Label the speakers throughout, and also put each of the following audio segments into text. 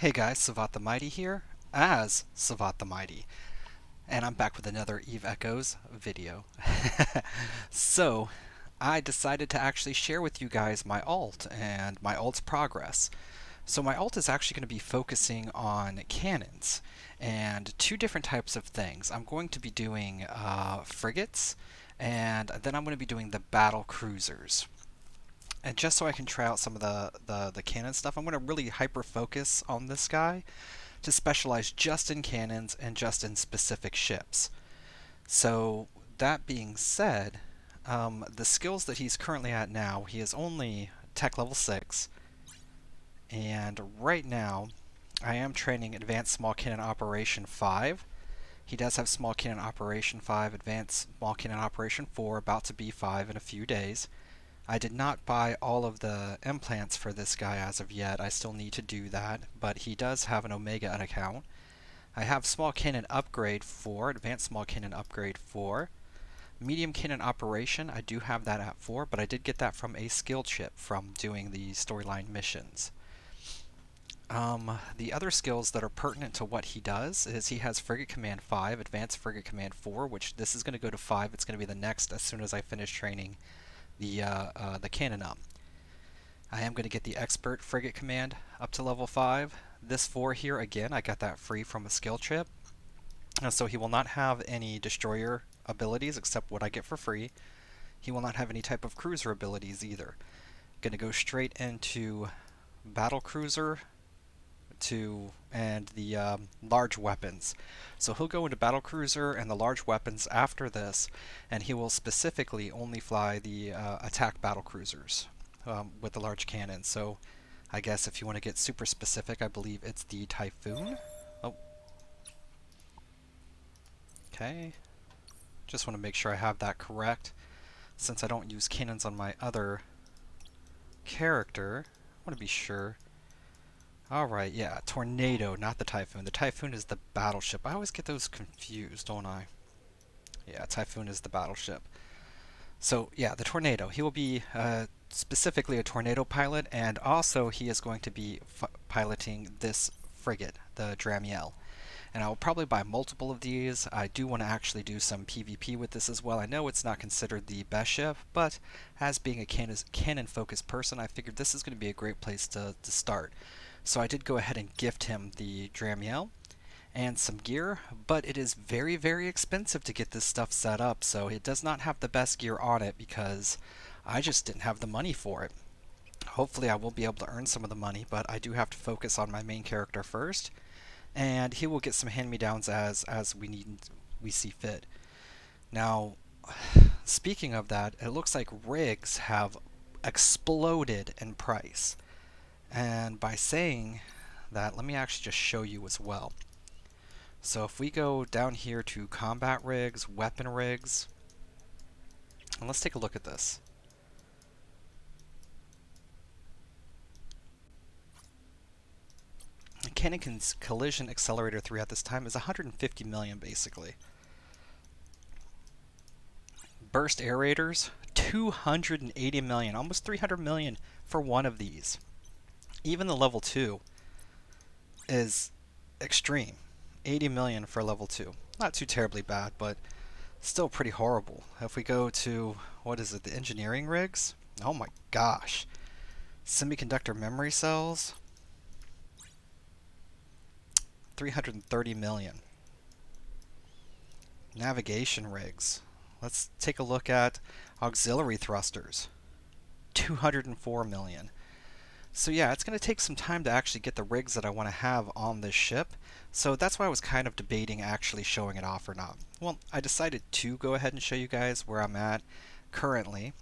Speaker 1: Hey guys, Sivat the Mighty here, as Sivat the Mighty, and I'm back with another Eve Echoes video. So, I decided to actually share with you guys my alt and my alt's progress. So my alt is actually going to be focusing on cannons and two different types of things. I'm going to be doing frigates, and then I'm going to be doing the battle cruisers. And just so I can try out some of the cannon stuff, I'm going to really hyper focus on this guy to specialize just in cannons and just in specific ships. So that being said, the skills that he's currently at now, he is only tech level 6, and right now I am training Advanced Small Cannon Operation 5. He does have Small Cannon Operation 5, Advanced Small Cannon Operation 4, about to be 5 in a few days. I did not buy all of the implants for this guy as of yet. I still need to do that, but he does have an Omega account. I have Small Cannon Upgrade 4, Advanced Small Cannon Upgrade 4. Medium Cannon Operation, I do have that at 4, but I did get that from a skill chip from doing the storyline missions. The other skills that are pertinent to what he does is he has Frigate Command 5, Advanced Frigate Command 4, which this is going to go to 5. It's going to be the next as soon as I finish training the cannon up. I am going to get the Expert Frigate Command up to level 5. This 4 here, again, I got that free from a skill chip. So he will not have any destroyer abilities except what I get for free. He will not have any type of cruiser abilities either. Going to go straight into battle cruiser and the large weapons. So he'll go into battle cruiser and the large weapons after this, and he will specifically only fly the attack battle cruisers with the large cannons. So I guess if you want to get super specific, I believe it's the Typhoon. Oh, okay. Just want to make sure I have that correct, since I don't use cannons on my other character. I want to be sure. Alright, yeah, Tornado, not the Typhoon. The Typhoon is the battleship. I always get those confused, don't I? Yeah, Typhoon is the battleship. So, yeah, the Tornado. He will be specifically a Tornado pilot, and also he is going to be piloting this frigate, the Dramiel. And I will probably buy multiple of these. I do want to actually do some PvP with this as well. I know it's not considered the best ship, but as being a cannon-focused person, I figured this is going to be a great place to start. So I did go ahead and gift him the Dramiel and some gear, but it is very, very expensive to get this stuff set up, so it does not have the best gear on it because I just didn't have the money for it. Hopefully I will be able to earn some of the money, but I do have to focus on my main character first, and he will get some hand-me-downs as we see fit. Now, speaking of that, it looks like rigs have exploded in price. And by saying that, let me actually just show you as well. So if we go down here to combat rigs, weapon rigs, and let's take a look at this. Cannon Collision Accelerator 3 at this time is 150 million basically. Burst aerators, 280 million, almost 300 million for one of these. Even the level 2 is extreme. 80 million for level 2. Not too terribly bad, but still pretty horrible. If we go to, what is it, the engineering rigs? Oh my gosh. Semiconductor memory cells, 330 million. Navigation rigs. Let's take a look at auxiliary thrusters, 204 million. So yeah, it's going to take some time to actually get the rigs that I want to have on this ship. So that's why I was kind of debating actually showing it off or not. Well, I decided to go ahead and show you guys where I'm at currently.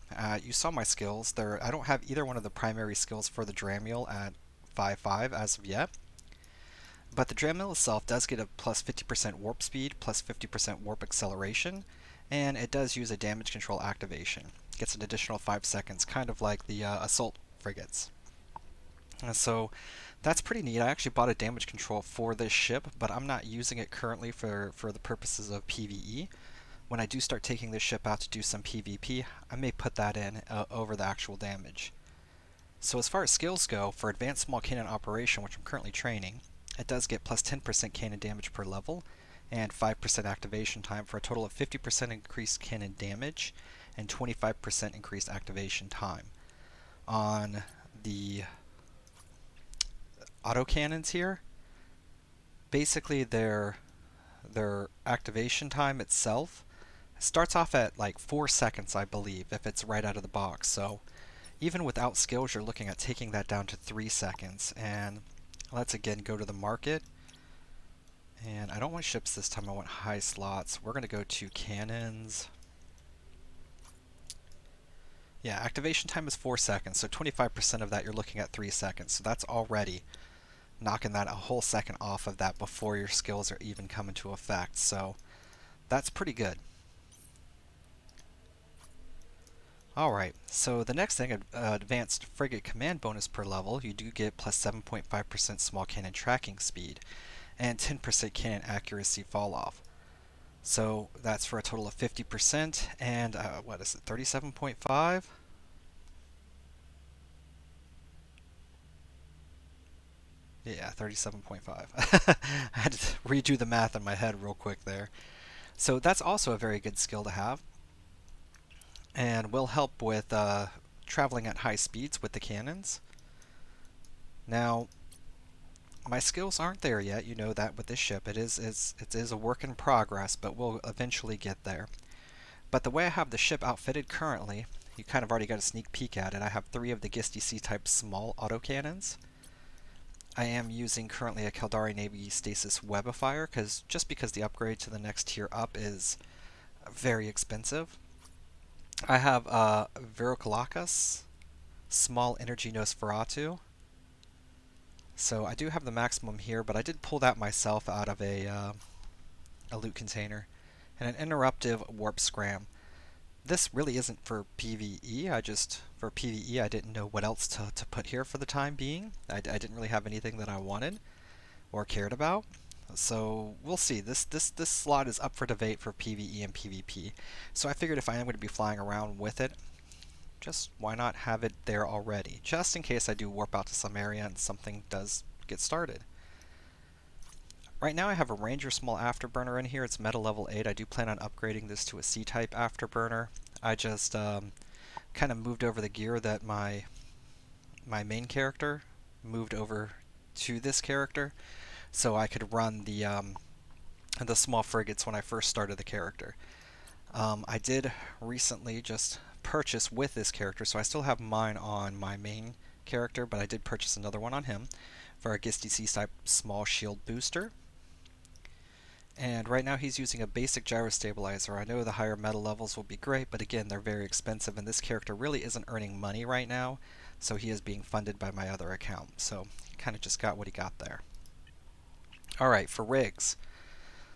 Speaker 1: You saw my skills. I don't have either one of the primary skills for the Dramiel at 5.5 as of yet. But the Dramiel itself does get a plus 50% warp speed, plus 50% warp acceleration, and it does use a damage control activation. It gets an additional 5 seconds, kind of like the assault frigates. So that's pretty neat. I actually bought a damage control for this ship, but I'm not using it currently for the purposes of PvE. When I do start taking this ship out to do some PvP, I may put that in over the actual damage. So as far as skills go, for Advanced Small Cannon Operation, which I'm currently training, It does get plus 10% cannon damage per level and 5% activation time for a total of 50% increased cannon damage and 25% increased activation time. On the autocannons here, basically their activation time itself starts off at like 4 seconds, I believe, if it's right out of the box. So even without skills, you're looking at taking that down to 3 seconds. And let's again go to the market. And I don't want ships this time, I want high slots. We're going to go to cannons. Yeah, activation time is 4 seconds, so 25% of that you're looking at 3 seconds. So that's already knocking that a whole second off of that before your skills are even come into effect. So that's pretty good. Alright, so the next thing, advanced frigate command bonus per level, you do get plus 7.5% small cannon tracking speed and 10% cannon accuracy fall off. So that's for a total of 50% and what is it, 37.5? Yeah, 37.5. I had to redo the math in my head real quick there. So that's also a very good skill to have and will help with traveling at high speeds with the cannons. Now, my skills aren't there yet, you know that with this ship. It is a work in progress, but we'll eventually get there. But the way I have the ship outfitted currently, you kind of already got a sneak peek at it. I have 3 of the Gisty C-type small autocannons. I am using currently a Caldari Navy Stasis Webifier, just because the upgrade to the next tier up is very expensive. I have Virocalakas, small energy Nosferatu. So I do have the maximum here, but I did pull that myself out of a loot container. And an interruptive warp scram. This really isn't for PvE, for PvE I didn't know what else to put here for the time being. I didn't really have anything that I wanted or cared about. So we'll see. This slot is up for debate for PvE and PvP. So I figured if I am going to be flying around with it, just why not have it there already, just in case I do warp out to some area and something does get started. Right now I have a Ranger small afterburner in here. It's meta level 8. I do plan on upgrading this to a C-type afterburner. I just kind of moved over the gear that my main character moved over to this character, so I could run the small frigates when I first started the character. I did recently just purchase with this character, so I still have mine on my main character, but I did purchase another one on him for a Gisty C-type small shield booster. And right now he's using a basic gyro stabilizer. I know the higher meta levels will be great, but again, they're very expensive, and this character really isn't earning money right now, so he is being funded by my other account. So he kind of just got what he got there. Alright, for rigs.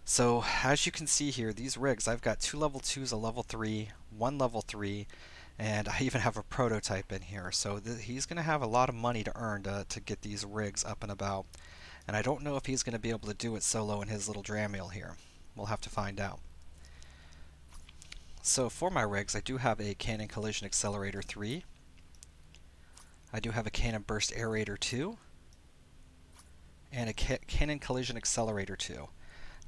Speaker 1: So as you can see here, these rigs, I've got 2 level 2s, a level 3, 1 level 3, and I even have a prototype in here. So he's going to have a lot of money to earn to get these rigs up and about. And I don't know if he's going to be able to do it solo in his little Dramiel here. We'll have to find out. So for my rigs, I do have a Cannon Collision Accelerator 3. I do have a Cannon Burst Aerator 2. And a Cannon Collision Accelerator 2.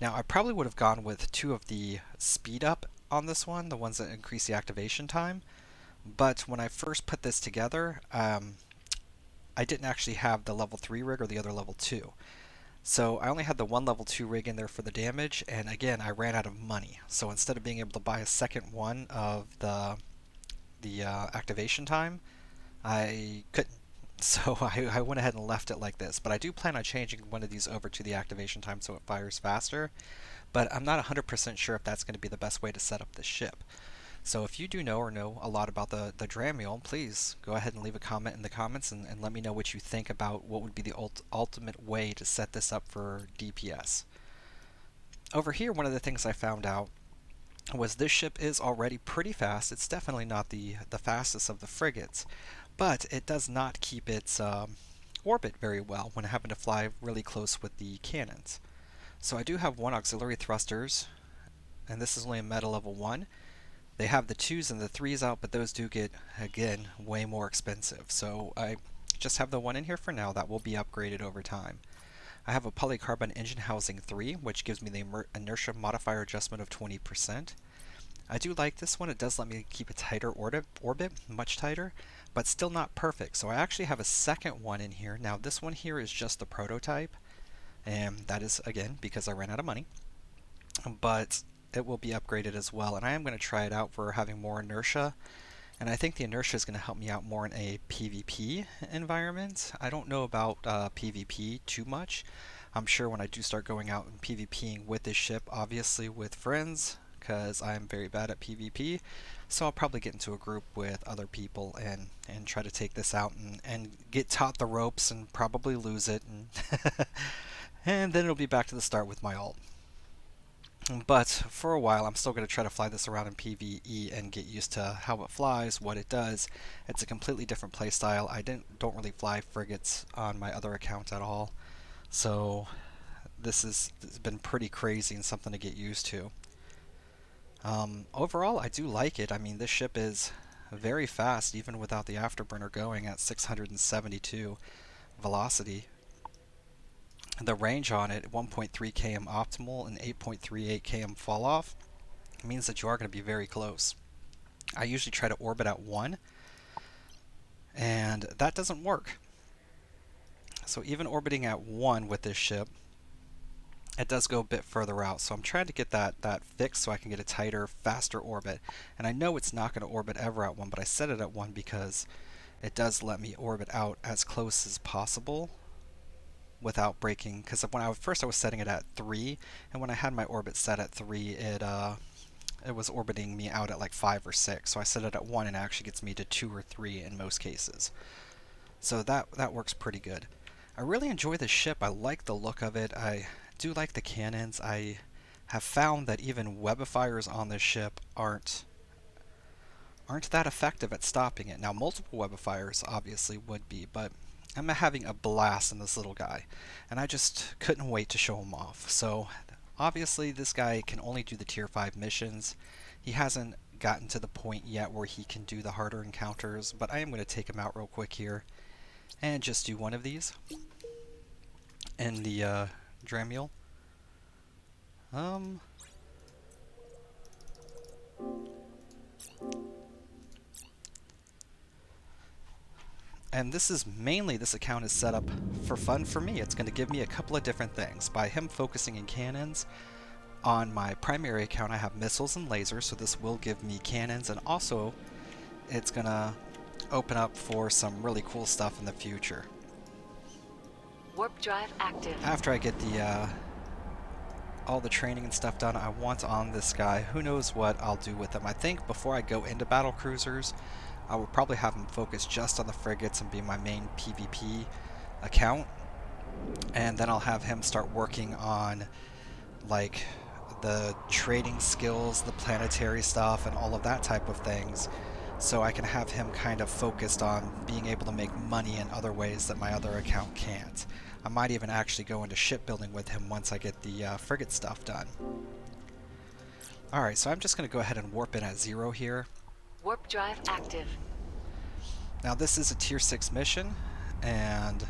Speaker 1: Now, I probably would have gone with 2 of the speed up on this one, the ones that increase the activation time. But when I first put this together, I didn't actually have the level 3 rig or the other level 2. So I only had the 1 level 2 rig in there for the damage, and again, I ran out of money. So instead of being able to buy a second one of the activation time, I couldn't. So I went ahead and left it like this. But I do plan on changing one of these over to the activation time so it fires faster. But I'm not 100% sure if that's going to be the best way to set up this ship. So if you do know or know a lot about the Dramiel, please go ahead and leave a comment in the comments and let me know what you think about what would be the ultimate way to set this up for DPS. Over here, one of the things I found out was this ship is already pretty fast. It's definitely not the fastest of the frigates, but it does not keep its orbit very well when having to fly really close with the cannons. So I do have 1 auxiliary thrusters, and this is only a meta level 1. They have the 2s and the 3s out, but those do get, again, way more expensive. So I just have the 1 in here for now. That will be upgraded over time. I have a polycarbonate engine housing 3, which gives me the inertia modifier adjustment of 20%. I do like this one. It does let me keep a tighter orbit, much tighter, but still not perfect. So I actually have a second one in here. Now this one here is just the prototype, and that is, again, because I ran out of money. But it will be upgraded as well, and I am going to try it out for having more inertia. And I think the inertia is going to help me out more in a PvP environment. I don't know about PvP too much. I'm sure when I do start going out and PvPing with this ship, obviously with friends, because I'm very bad at PvP, so I'll probably get into a group with other people and try to take this out and get taught the ropes and probably lose it, and, and then it'll be back to the start with my ult. But for a while, I'm still going to try to fly this around in PvE and get used to how it flies, what it does. It's a completely different playstyle. I don't really fly frigates on my other account at all, so this has been pretty crazy and something to get used to. Overall, I do like it. I mean, this ship is very fast, even without the afterburner going at 672 velocity. The range on it, 1.3 km optimal and 8.38 km fall off, means that you are going to be very close. I usually try to orbit at 1, and that doesn't work. So even orbiting at 1 with this ship, it does go a bit further out. So I'm trying to get that fixed so I can get a tighter, faster orbit. And I know it's not going to orbit ever at 1, but I set it at 1 because it does let me orbit out as close as possible without breaking, because when I was setting it at 3, and when I had my orbit set at 3, it was orbiting me out at like 5 or 6. So I set it at 1, and it actually gets me to 2 or 3 in most cases. So that works pretty good. I really enjoy this ship. I like the look of it. I do like the cannons. I have found that even webifiers on this ship aren't that effective at stopping it. Now, multiple webifiers obviously would be, but I'm having a blast in this little guy, and I just couldn't wait to show him off. So obviously this guy can only do the tier 5 missions. He hasn't gotten to the point yet where he can do the harder encounters, but I am going to take him out real quick here and just do one of these in the Dramiel. And this account is set up for fun for me. It's going to give me a couple of different things. By him focusing in cannons, on my primary account I have missiles and lasers, so this will give me cannons, and also it's going to open up for some really cool stuff in the future.
Speaker 2: Warp drive active.
Speaker 1: After I get all the training and stuff done, I want on this guy. Who knows what I'll do with him. I think before I go into battle cruisers, I will probably have him focus just on the frigates and be my main PvP account, and then I'll have him start working on like the trading skills, the planetary stuff, and all of that type of things, so I can have him kind of focused on being able to make money in other ways that my other account can't. I might even actually go into shipbuilding with him once I get the frigate stuff done. Alright, so I'm just going to go ahead and warp in at 0 here.
Speaker 2: Warp drive active.
Speaker 1: Now this is a tier 6 mission, and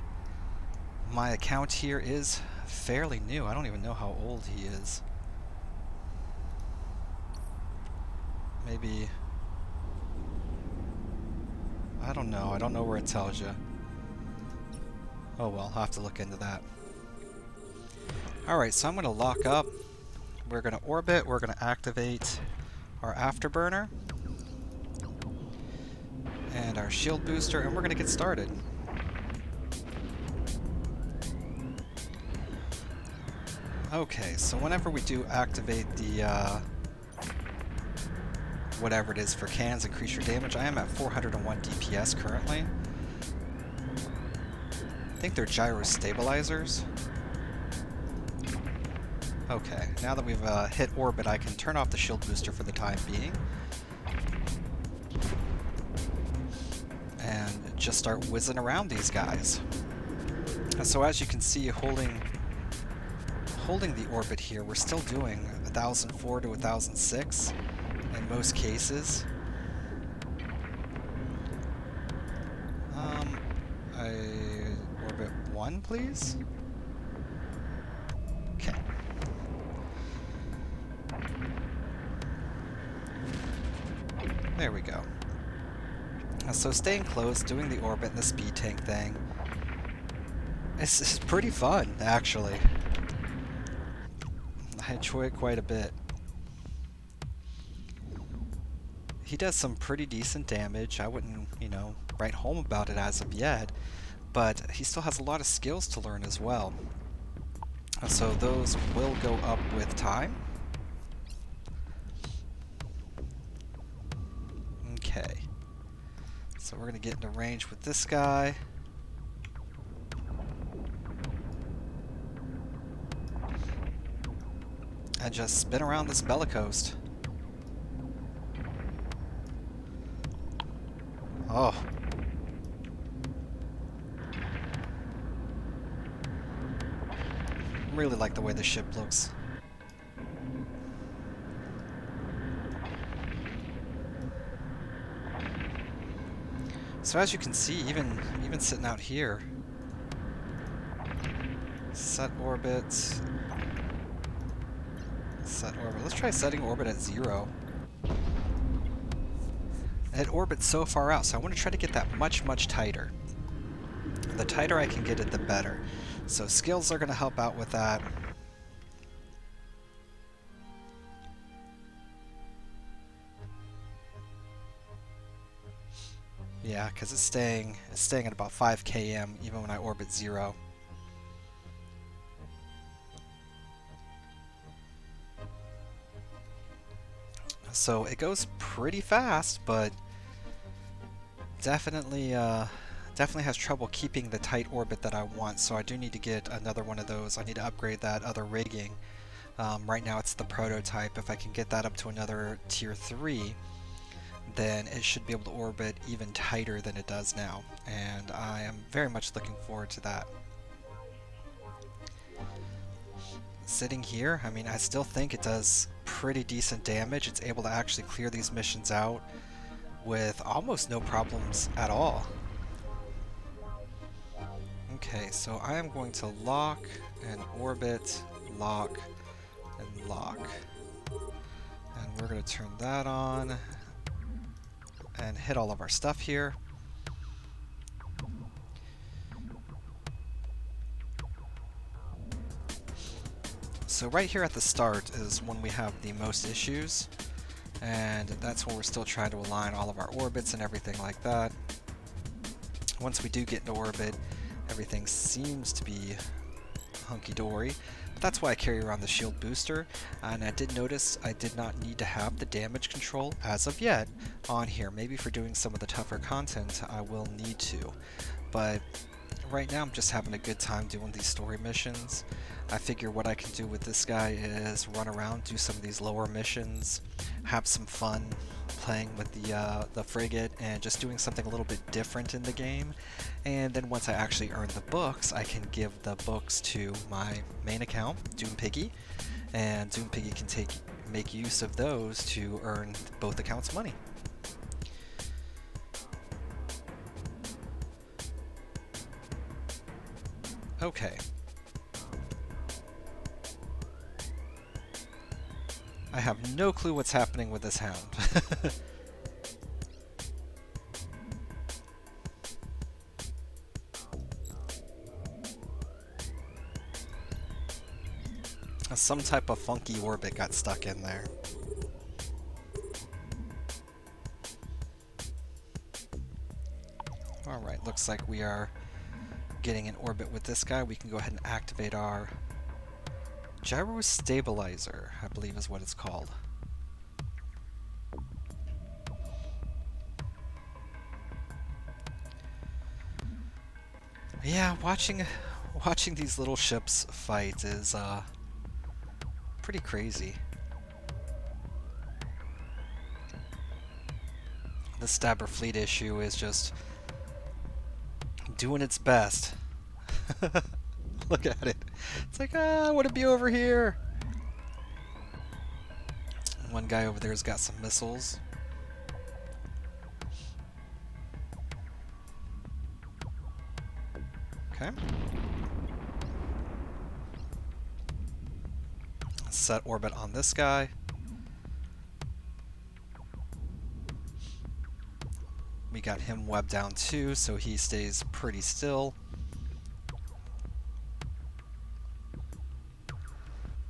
Speaker 1: my account here is fairly new. I don't even know how old he is. Maybe... I don't know. I don't know where it tells you. Oh well, I'll have to look into that. Alright, so I'm going to lock up. We're going to orbit. We're going to activate our afterburner and our shield booster, and we're going to get started. Okay, so whenever we do activate the whatever it is for cannons, increase your damage. I am at 401 DPS currently. I think they're gyro stabilizers. Okay, now that we've hit orbit, I can turn off the shield booster for the time being. And just start whizzing around these guys. So as you can see, holding the orbit here, we're still doing 1004 to 1006 in most cases. Orbit 1, please? So staying close, doing the orbit and the speed tank thing, it's pretty fun, actually. I enjoy it quite a bit. He does some pretty decent damage. I wouldn't, write home about it as of yet, but he still has a lot of skills to learn as well. So those will go up with time. Okay. So we're going to get into range with this guy. And just spin around this bellicose. Oh. Really like the way the ship looks. So as you can see, even sitting out here, set orbit, set orbit. Let's try setting orbit at 0. It orbits so far out, so I want to try to get that much, much tighter. The tighter I can get it, the better. So skills are going to help out with that. Yeah, because it's staying at about 5 km even when I orbit 0. So it goes pretty fast, but definitely has trouble keeping the tight orbit that I want. So I do need to get another one of those. I need to upgrade that other rigging. Right now it's the prototype. If I can get that up to another tier 3, then it should be able to orbit even tighter than it does now, and I am very much looking forward to that. Sitting here, I mean, I still think it does pretty decent damage. It's able to actually clear these missions out with almost no problems at all. Okay, so I am going to lock and orbit, lock and lock. And we're going to turn that on and hit all of our stuff here. So right here at the start is when we have the most issues, and that's when we're still trying to align all of our orbits and everything like that. Once we do get into orbit, everything seems to be hunky-dory. But that's why I carry around the shield booster, and I did notice I did not need to have the damage control as of yet on here. Maybe for doing some of the tougher content I will need to, but right now I'm just having a good time doing these story missions. I figure what I can do with this guy is run around, do some of these lower missions, have some fun playing with the frigate and just doing something a little bit different in the game. And then once I actually earn the books, I can give the books to my main account, Doom Piggy, and Doom Piggy can make use of those to earn both accounts money. Okay. I have no clue what's happening with this hound. Some type of funky orbit got stuck in there. Alright, looks like we are getting in orbit with this guy. We can go ahead and activate our gyro stabilizer, I believe is what it's called. Yeah, watching these little ships fight is pretty crazy. The Stabber fleet issue is just doing its best. Look at it. It's like, I want to be over here. And one guy over there's got some missiles. Okay. Set orbit on this guy. We got him webbed down too, so he stays pretty still.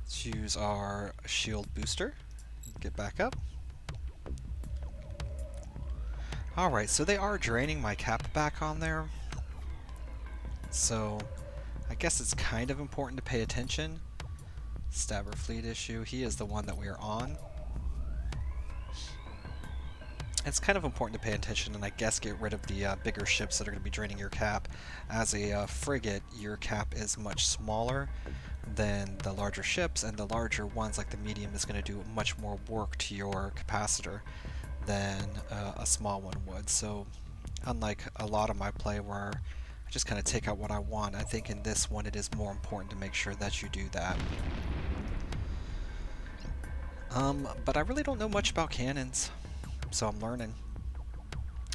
Speaker 1: Let's use our shield booster. Get back up. Alright, so they are draining my cap back on there. So I guess it's kind of important to pay attention. Stabber fleet issue. He is the one that we are on. It's kind of important to pay attention and I guess get rid of the bigger ships that are going to be draining your cap. As a frigate, your cap is much smaller than the larger ships, and the larger ones like the medium is going to do much more work to your capacitor than a small one would. So unlike a lot of my play where I just kind of take out what I want, I think in this one it is more important to make sure that you do that. But I really don't know much about cannons, so I'm learning.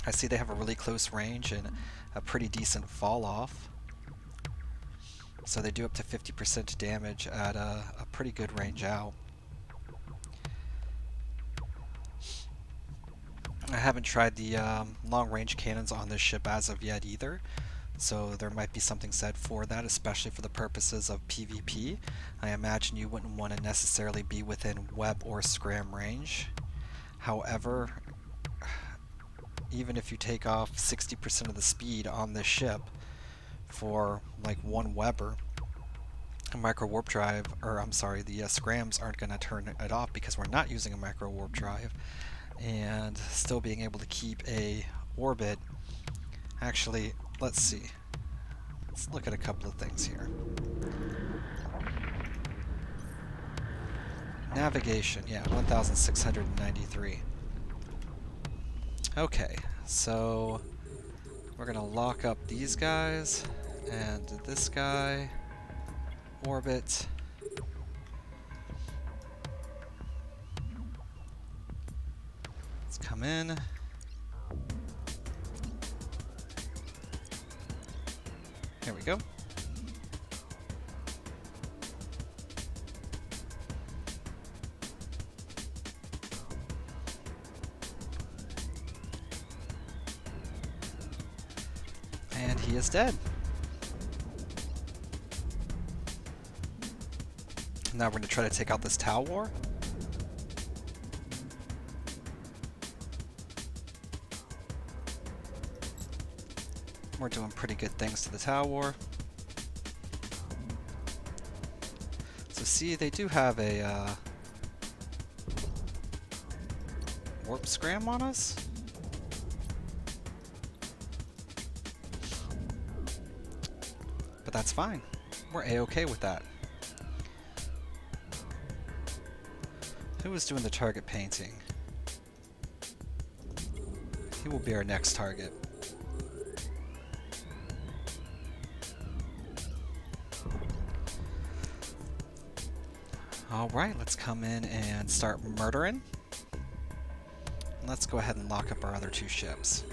Speaker 1: I see they have a really close range and a pretty decent fall off. So they do up to 50% damage at a pretty good range out. I haven't tried the long-range cannons on this ship as of yet either, so there might be something said for that, especially for the purposes of PvP. I imagine you wouldn't want to necessarily be within web or scram range. However, even if you take off 60% of the speed on this ship for like one Weber, a micro warp drive, or I'm sorry, the scrams aren't going to turn it off because we're not using a micro warp drive, and still being able to keep a orbit. Actually, let's see. Let's look at a couple of things here. Navigation, yeah, 1,693. Okay, so we're gonna lock up these guys and this guy. Orbit. Let's come in. There we go. And he is dead. Now we're going to try to take out this Tau War. We're doing pretty good things to the Tau War. So see, they do have a warp scram on us. But that's fine. We're A-okay with that. Who was doing the target painting? He will be our next target. Alright, let's come in and start murdering. Let's go ahead and lock up our other two ships.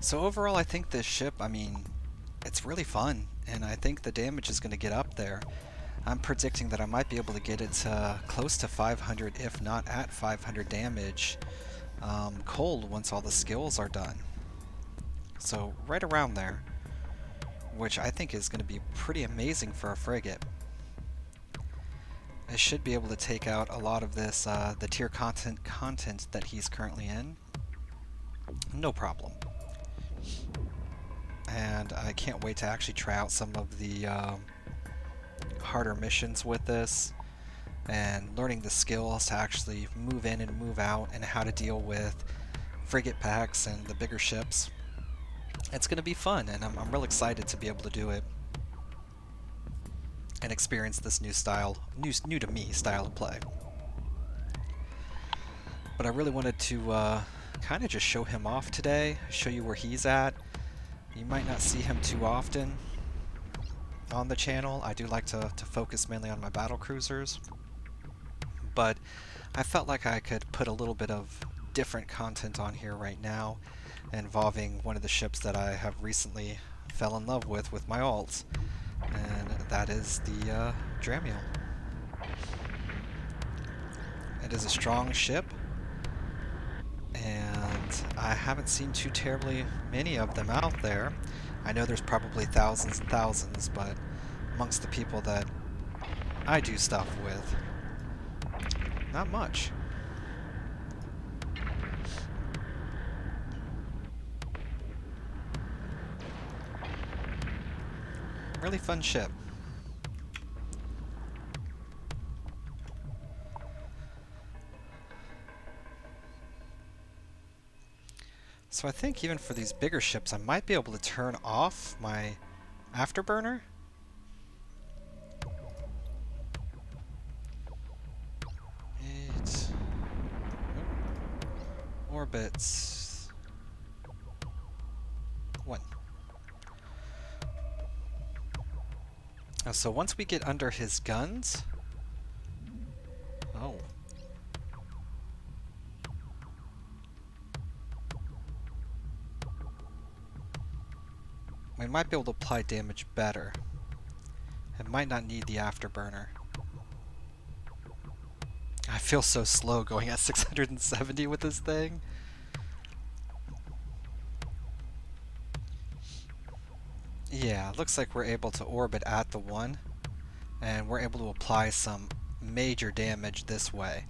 Speaker 1: So overall, I think this ship, I mean, it's really fun, and I think the damage is going to get up there. I'm predicting that I might be able to get it to close to 500, if not at 500 damage, cold once all the skills are done. So right around there, which I think is going to be pretty amazing for a frigate. I should be able to take out a lot of this, the tier content that he's currently in. No problem. And I can't wait to actually try out some of the harder missions with this, and learning the skills to actually move in and move out, and how to deal with frigate packs and the bigger ships. It's going to be fun, and I'm real excited to be able to do it and experience this new style, new to me style of play. But I really wanted to kind of just show him off today, show you where he's at. You might not see him too often on the channel. I do like to focus mainly on my battle cruisers, but I felt like I could put a little bit of different content on here right now involving one of the ships that I have recently fell in love with my alts, and that is the Dramiel. It is a strong ship. and I haven't seen too terribly many of them out there. I know there's probably thousands and thousands, but amongst the people that I do stuff with, not much. Really fun ship. So I think even for these bigger ships, I might be able to turn off my afterburner. It orbits 1. So once we get under his guns, oh, we might be able to apply damage better. It might not need the afterburner. I feel so slow going at 670 with this thing. Yeah, looks like we're able to orbit at the 1, and we're able to apply some major damage this way.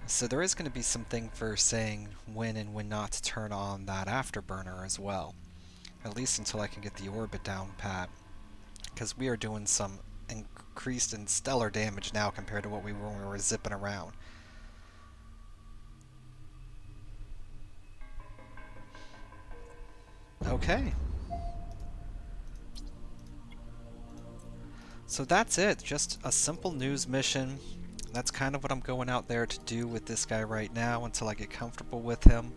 Speaker 1: So there is going to be something for saying when and when not to turn on that afterburner as well. At least until I can get the orbit down pat. Because we are doing some increased and stellar damage now compared to what we were when we were zipping around. Okay. So that's it, just a simple news mission. That's kind of what I'm going out there to do with this guy right now until I get comfortable with him.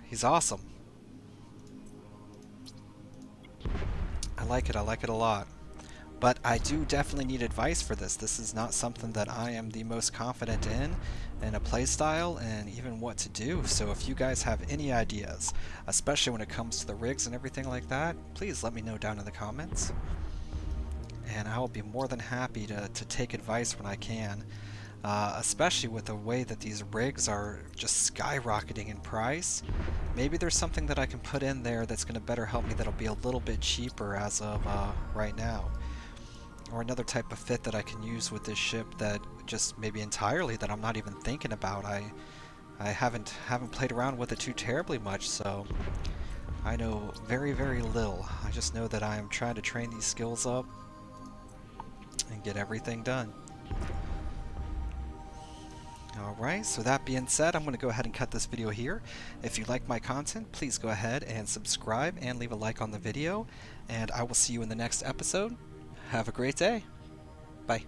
Speaker 1: He's awesome. I like it a lot. But I do definitely need advice for this. This is not something that I am the most confident in a playstyle, and even what to do. So if you guys have any ideas, especially when it comes to the rigs and everything like that, please let me know down in the comments. And I will be more than happy to take advice when I can. Especially with the way that these rigs are just skyrocketing in price. Maybe there's something that I can put in there that's going to better help me that'll be a little bit cheaper as of right now. Or another type of fit that I can use with this ship that just maybe entirely that I'm not even thinking about. I haven't played around with it too terribly much, so I know very, very little. I just know that I am trying to train these skills up and get everything done. Alright, so that being said, I'm going to go ahead and cut this video here. If you like my content, please go ahead and subscribe and leave a like on the video. And I will see you in the next episode. Have a great day. Bye.